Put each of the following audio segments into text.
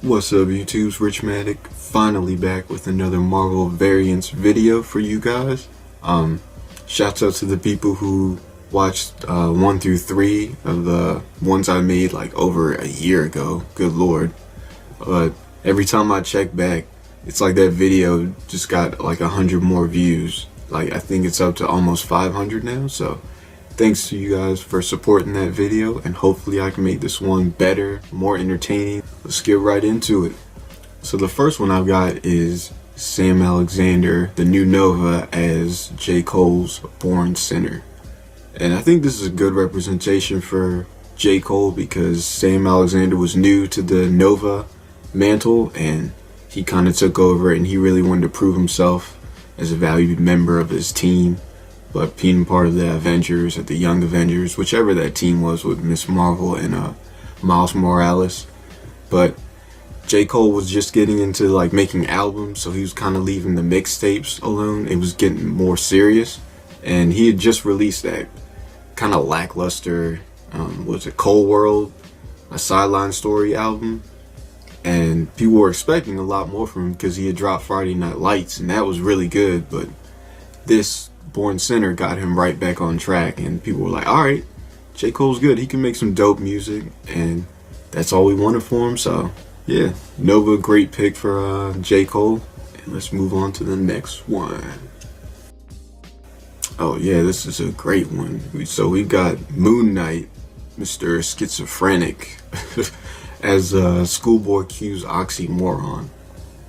What's up YouTube's Richmatic, finally back with another Marvel variants video for you guys. Shouts out to the people who watched 1 through 3 of the ones I made like over a year ago, good lord. But every time I check back, it's like that video just got like 100 more views. Like I think it's up to almost 500 now, so thanks to you guys for supporting that video, and hopefully I can make this one better, more entertaining. Let's get right into it. So the first one I've got is Sam Alexander, the new Nova, as J. Cole's Born Sinner. And I think this is a good representation for J. Cole because Sam Alexander was new to the Nova mantle and he kind of took over and he really wanted to prove himself as a valued member of his team. But being part of the Avengers, or the Young Avengers, whichever that team was with Miss Marvel and Miles Morales. But J. Cole was just getting into like making albums, so he was kind of leaving the mixtapes alone. It was getting more serious, and he had just released that kind of lackluster, was it Cole World, a Sideline Story album, and people were expecting a lot more from him because he had dropped Friday Night Lights, and that was really good. But this Born Sinner got him right back on track, and people were like, alright, J. Cole's good, he can make some dope music, and that's all we wanted for him. So yeah, Nova, great pick for J. Cole. And let's move on to the next one. Oh yeah, this is a great one. So we've got Moon Knight, Mr. Schizophrenic, as Schoolboy Q's Oxymoron.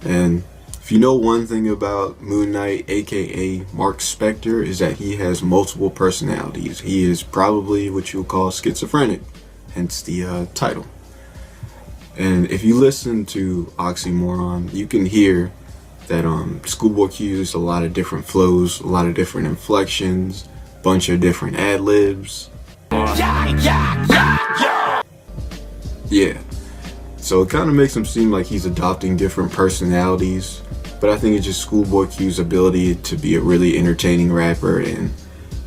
And if you know one thing about Moon Knight, aka Mark Spector, is that he has multiple personalities. He is probably what you would call schizophrenic, hence the title. And if you listen to Oxymoron, you can hear that Schoolboy Q used a lot of different flows, a lot of different inflections, bunch of different ad-libs. Yeah. So it kind of makes him seem like he's adopting different personalities, but I think it's just Schoolboy Q's ability to be a really entertaining rapper, and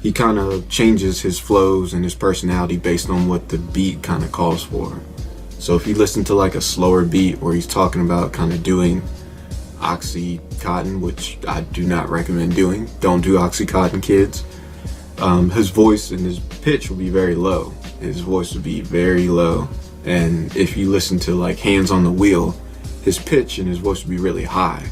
he kind of changes his flows and his personality based on what the beat kind of calls for. So if you listen to like a slower beat where he's talking about kind of doing Oxycontin, which I do not recommend doing, don't do Oxycontin, kids, his voice and his pitch will be very low. His voice will be very low. And if you listen to like Hands on the Wheel, his pitch and his voice will be really high,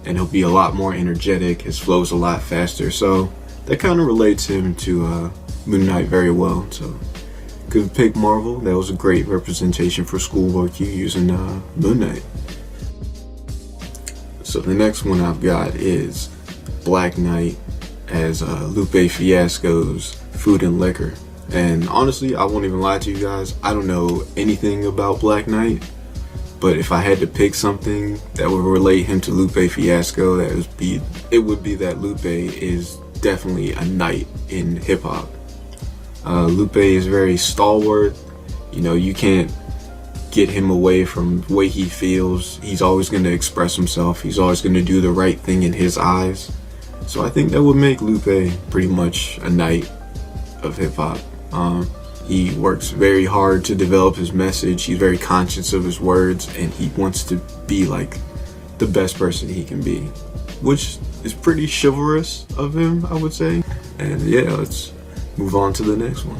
and he'll be a lot more energetic, his flow's a lot faster. So that kind of relates him to Moon Knight very well. So good pick, Marvel. That was a great representation for Schoolboy Q using Moon Knight. So the next one I've got is Black Knight as Lupe Fiasco's Food and Liquor. And honestly, I won't even lie to you guys, I don't know anything about Black Knight, but if I had to pick something that would relate him to Lupe Fiasco, it would be that Lupe is definitely a knight in hip-hop. Lupe is very stalwart, you know, you can't get him away from the way he feels. He's always going to express himself, he's always going to do the right thing in his eyes. So I think that would make Lupe pretty much a knight of hip-hop. He works very hard to develop his message, he's very conscious of his words, and he wants to be like the best person he can be, which is pretty chivalrous of him, I would say. And yeah, let's move on to the next one.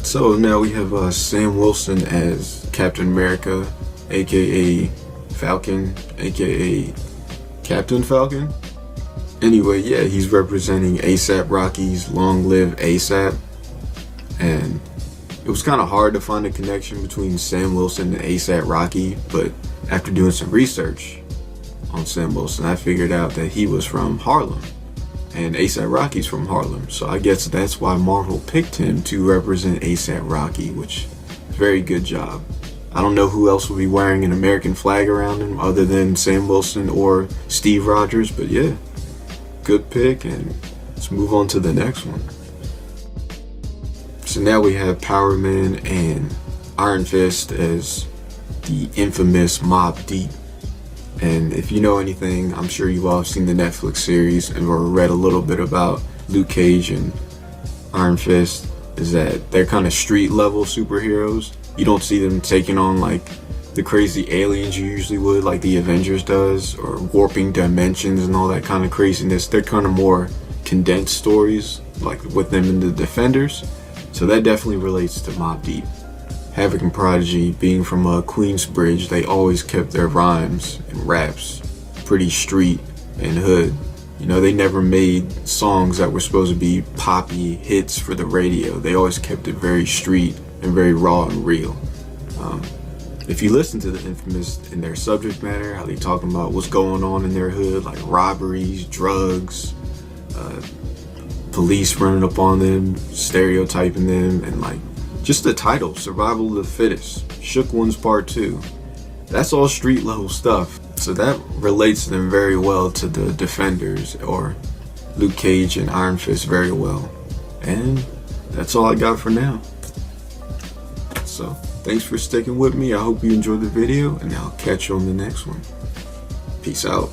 So now we have Sam Wilson as Captain America, aka Falcon, aka Captain Falcon. Anyway, yeah, he's representing A$AP Rocky's Long Live A$AP, and it was kind of hard to find a connection between Sam Wilson and A$AP Rocky, but after doing some research on Sam Wilson, I figured out that he was from Harlem, and A$AP Rocky's from Harlem, so I guess that's why Marvel picked him to represent A$AP Rocky, which is a very good job. I don't know who else will be wearing an American flag around him other than Sam Wilson or Steve Rogers, but yeah, good pick. And let's move on to the next one. So now we have Power Man and Iron Fist as the infamous Mobb Deep. And if you know anything, I'm sure you've all seen the Netflix series and or read a little bit about Luke Cage and Iron Fist, is that they're kind of street level superheroes. You don't see them taking on like the crazy aliens you usually would, like the Avengers does, or warping dimensions and all that kind of craziness. They're kind of more condensed stories, like with them and the Defenders. So that definitely relates to Mobb Deep. Havoc and Prodigy, being from Queensbridge, they always kept their rhymes and raps pretty street and hood. You know, they never made songs that were supposed to be poppy hits for the radio. They always kept it very street and very raw and real. If you listen to the Infamous in their subject matter, how they talking about what's going on in their hood, like robberies, drugs, police running up on them, stereotyping them, and like just the title, Survival of the Fittest, Shook Ones Part 2. That's all street level stuff. So that relates them very well to the Defenders or Luke Cage and Iron Fist very well. And that's all I got for now. So thanks for sticking with me. I hope you enjoyed the video, and I'll catch you on the next one. Peace out.